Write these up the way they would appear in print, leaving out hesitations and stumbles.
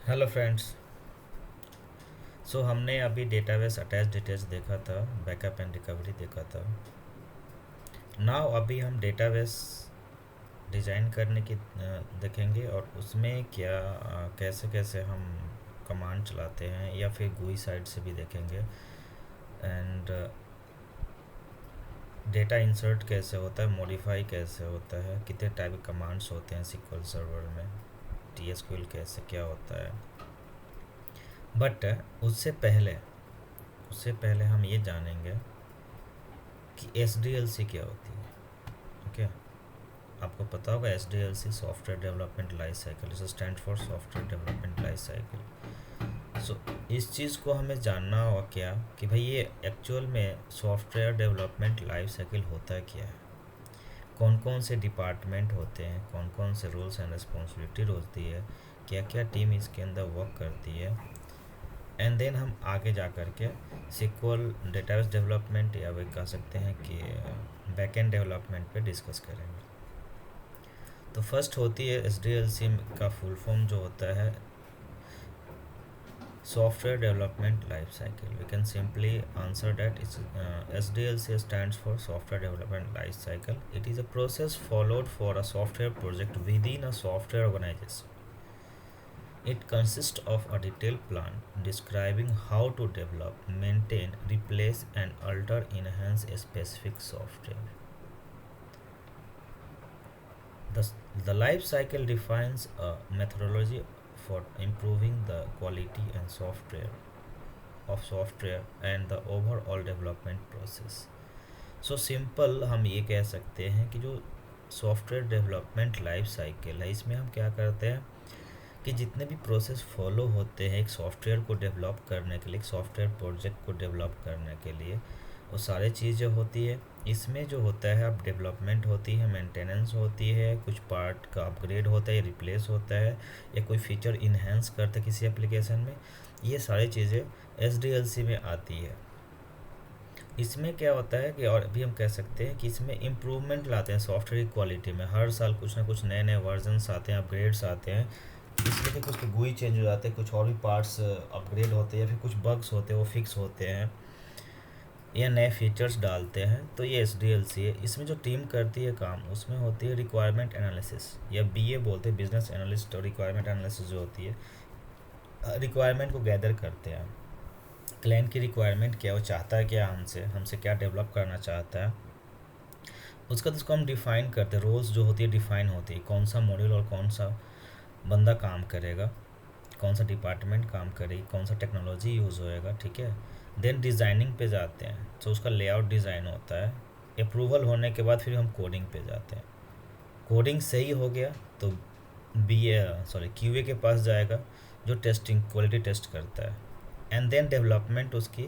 Hello friends. हमने अभी database attach details देखा था, बैकअप एंड रिकवरी देखा था। नाउ अभी हम डेटाबेस डिज़ाइन करने की देखेंगे और उसमें क्या कैसे कैसे हम कमांड चलाते हैं या फिर GUI साइड से भी देखेंगे। एंड डेटा इंसर्ट कैसे होता है, मॉडिफाई कैसे होता है, कितने टाइप के कमांड्स होते हैं SQL सर्वर में, TSQL कैसे क्या होता है। बट उससे पहले हम ये जानेंगे कि SDLC क्या होती है। ओके, आपको पता होगा SDLC software development life cycle, इसे stand for software development life cycle. इस चीज़ को हमें जानना होगा क्या कि भाई ये एक्चुअल में सॉफ्टवेयर डेवलपमेंट लाइफ साइकिल होता क्या है, कौन कौन से डिपार्टमेंट होते हैं, कौन कौन से रूल्स एंड रिस्पॉन्सिबिलिटी होती है, क्या क्या टीम इसके अंदर वर्क करती है। एंड देन हम आगे जा कर के सिक्वल डेटाबेस डेवलपमेंट या वही कह सकते हैं कि बैकएंड डेवलपमेंट पे डिस्कस करेंगे। तो फर्स्ट होती है SDLC का फुल फॉर्म जो होता है software development life cycle. We can simply answer that it's SDLC stands for software development life cycle. It is a process followed for a software project within a software organization. It consists of a detailed plan describing how to develop, maintain, replace and alter enhance a specific software. The, the life cycle defines a methodology for improving the quality and software and the overall development process. So simple हम ये कह सकते हैं कि जो software development life cycle है, इसमें हम क्या करते हैं कि जितने भी प्रोसेस फॉलो होते हैं एक सॉफ्टवेयर को डेवलप करने के लिए, एक सॉफ्टवेयर प्रोजेक्ट को डेवलप करने के लिए, वो सारी चीज़ें होती है। इसमें जो होता है अब डेवलपमेंट होती है, मेंटेनेंस होती है, कुछ पार्ट का अपग्रेड होता है, रिप्लेस होता है, या कोई फीचर इन्हेंस करते हैं किसी एप्लीकेशन में, ये सारी चीज़ें SDLC में आती है। इसमें क्या होता है कि और भी हम कह सकते हैं कि इसमें इम्प्रूवमेंट लाते हैं सॉफ्टवेयर की क्वालिटी में। हर साल कुछ ना कुछ नए नए वर्जन्स आते हैं, अपग्रेड्स आते हैं, इसलिए कि कुछ तो GUI चेंज हो जाते हैं, कुछ और भी पार्ट्स अपग्रेड होते हैं, या फिर कुछ बग्स होते हैं वो फिक्स होते हैं, या नए फीचर्स डालते हैं। तो ये SDLC है। इसमें जो टीम करती है काम, उसमें होती है रिक्वायरमेंट एनालिसिस, या BA बोलते हैं, बिजनेस एनालिस्ट। और रिक्वायरमेंट एनालिसिस जो होती है, रिक्वायरमेंट को गैदर करते हैं, क्लाइंट की रिक्वायरमेंट क्या, वो चाहता है क्या हमसे, हमसे क्या डेवलप करना चाहता है। उसका तो उसको हम डिफ़ाइन करते हैं, रोल्स जो होती है डिफ़ाइन होती है, कौन सा मॉड्यूल और कौन सा बंदा काम करेगा, कौन सा डिपार्टमेंट काम करेगी, कौन सा टेक्नोलॉजी यूज़ होएगा। ठीक है, देन डिज़ाइनिंग पे जाते हैं, तो उसका लेआउट डिज़ाइन होता है। अप्रूवल होने के बाद फिर हम कोडिंग पे जाते हैं। कोडिंग सही हो गया तो QA के पास जाएगा, जो टेस्टिंग क्वालिटी टेस्ट करता है। एंड देन डेवलपमेंट उसकी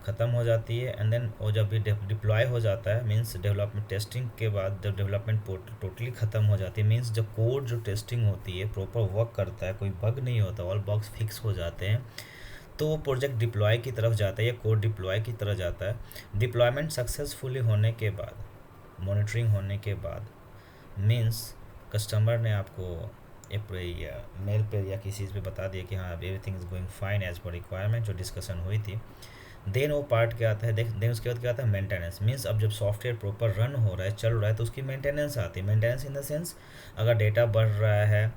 ख़त्म हो जाती है। एंड देन वो जब भी डिप्लॉय हो जाता है, मीन्स डेवलपमेंट टेस्टिंग के बाद जब डेवलपमेंट टोटली ख़त्म हो जाती है, मीन्स जब कोड जो टेस्टिंग होती है प्रॉपर वर्क करता है, कोई बग नहीं होता, ऑल बग्स फिक्स हो जाते हैं, तो वो प्रोजेक्ट डिप्लॉय की तरफ जाता है या कोड डिप्लॉय की तरफ जाता है। डिप्लॉयमेंट सक्सेसफुली होने के बाद, मॉनिटरिंग होने के बाद, मीन्स कस्टमर ने आपको एक या मेल पे या किसी चीज़ पे बता दिया कि हाँ everything is going fine as per requirement, जो डिस्कशन हुई थी। देन वो पार्ट क्या आता है, देन उसके बाद क्या आता है मेंटेनेंस। मीन्स अब जब सॉफ्टवेयर प्रॉपर रन हो रहा है, चल रहा है, तो उसकी मेंटेनेंस आती है। मेंटेनेंस इन द सेंस, अगर डेटा बढ़ रहा है,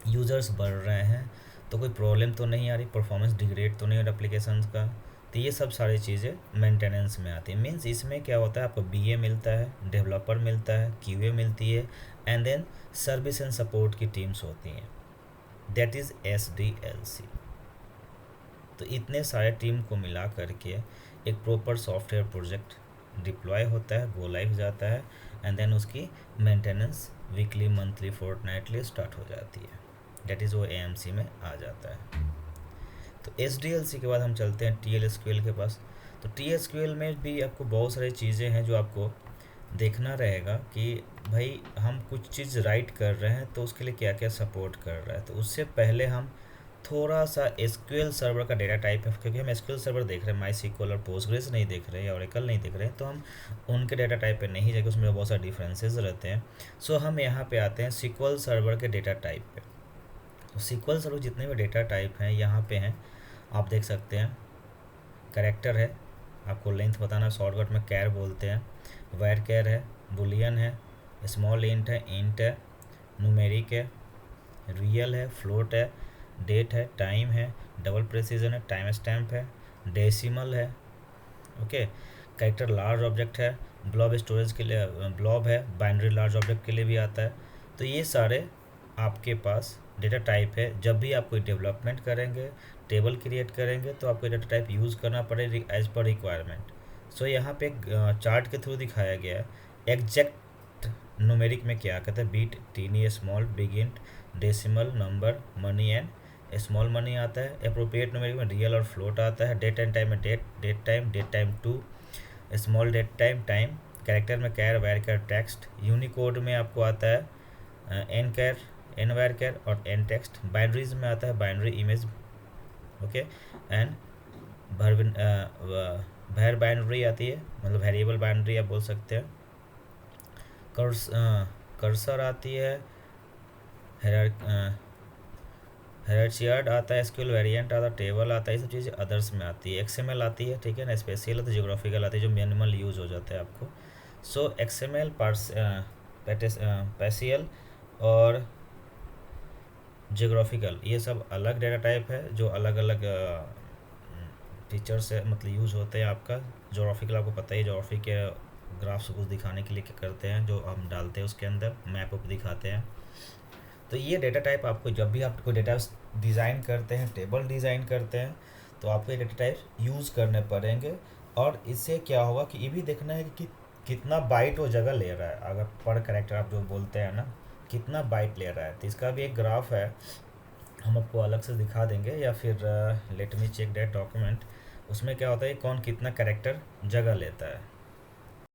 यूज़र्स बढ़ रहे हैं, तो कोई प्रॉब्लम तो नहीं आ रही, परफॉर्मेंस डिग्रेड तो नहीं हो रहा एप्लीकेशन का, तो ये सब सारी चीज़ें मेंटेनेंस में आती है। मीन्स इसमें क्या होता है, आपको BA मिलता है, डेवलपर मिलता है, QA मिलती है, and then service and support की टीम्स होती हैं, दैट इज़ SDLC। तो इतने सारे टीम को मिला करके एक प्रॉपर सॉफ्टवेयर प्रोजेक्ट डिप्लॉय होता है, गो लाइव जाता है, एंड देन उसकी maintenance weekly, monthly, fortnightly start हो जाती है। डेट इज़ वो AMC में आ जाता है। तो SDLC के बाद हम चलते हैं TLSQL के पास। तो TSQL में भी आपको बहुत सारी चीज़ें हैं जो आपको देखना रहेगा कि भाई हम कुछ चीज़ राइट कर रहे हैं तो उसके लिए क्या क्या सपोर्ट कर रहा है। तो उससे पहले हम थोड़ा सा SQL सर्वर का डेटा टाइप है, क्योंकि हम SQL सर्वर देख रहे हैं, MySQL और पोस्टग्रेस नहीं देख रहे हैं, या ओरेकल नहीं देख रहे हैं, तो हम उनके डेटा टाइप पे नहीं जाएंगे, उसमें बहुत सारे डिफरेंसेस रहते हैं। हम यहाँ पे आते हैं SQL सर्वर के डेटा टाइप पे। तो सीक्वल से जितने भी डेटा टाइप हैं यहाँ पे हैं, आप देख सकते हैं। कैरेक्टर है, आपको लेंथ बताना, शॉर्टकट में कैर बोलते हैं। वायर कैर है, बुलियन है, स्मॉल इंट है, न्यूमेरिक है, रियल है, फ्लोट है, डेट है, टाइम है, डबल प्रेसिजन है, टाइम स्टैम्प है, डेसिमल है। ओके। कैरेक्टर लार्ज ऑब्जेक्ट है, ब्लॉब स्टोरेज के लिए ब्लॉब है, बाइनरी लार्ज ऑब्जेक्ट के लिए भी आता है। तो ये सारे आपके पास डेटा टाइप है। जब भी आप कोई डेवलपमेंट करेंगे, टेबल क्रिएट करेंगे, तो आपको डेटा टाइप यूज़ करना पड़ेगा एज पर रिक्वायरमेंट। सो यहाँ पे एक चार्ट के थ्रू दिखाया गया है एग्जैक्ट न्यूमेरिक में क्या कहते हैं। Bit, tiny, small, big int, decimal, number, money and small money आता है। अप्रोप्रिएट न्यूमेरिक में रियल और फ्लोट आता है। डेट एंड टाइम में date time 2, small date time, time. Character में char, var char, text. Unicode में आपको आता है N char, N var char और एन टेक्स्ट। बाइनरीज में आता है binary image, okay, and var binary आती है, मतलब वेरिएबल बाइनरी आप बोल सकते हैं। कर्सर आती है, हेरारचियार्ड आता है, एसक्यूएल वेरिएंट आता है, टेबल आता है, ये सब चीज़ें अदर्स में आती है। एक्सएमएल आती है, ठीक है ना। स्पेशल है तो जियोग्राफिकल आती है, जो मिनिमल यूज़ हो जाता है आपको। सो एक्सएमएल, पैसियल और जियोग्राफिकल, ये सब अलग डेटा टाइप है जो अलग अलग फीचर से मतलब यूज़ होते हैं। आपका जोग्राफिकल आपको पता ही, जोग्राफी के ग्राफ्स को दिखाने के लिए क्या करते हैं, जो हम डालते हैं उसके अंदर मैप उप दिखाते हैं। तो ये डेटा टाइप आपको जब भी आप कोई डेटा डिज़ाइन करते हैं, टेबल डिज़ाइन करते हैं, तो आपको ये डेटा टाइप यूज़ करने पड़ेंगे। और इससे क्या होगा कि ये भी देखना है कि कितना बाइट वो जगह ले रहा है। अगर पर कैरेक्टर आप जो बोलते हैं ना, कितना बाइट ले रहा है, तो इसका भी एक ग्राफ है, हम आपको अलग से दिखा देंगे, या फिर let me check that document. उसमें क्या होता है, कौन कितना कैरेक्टर जगह लेता है।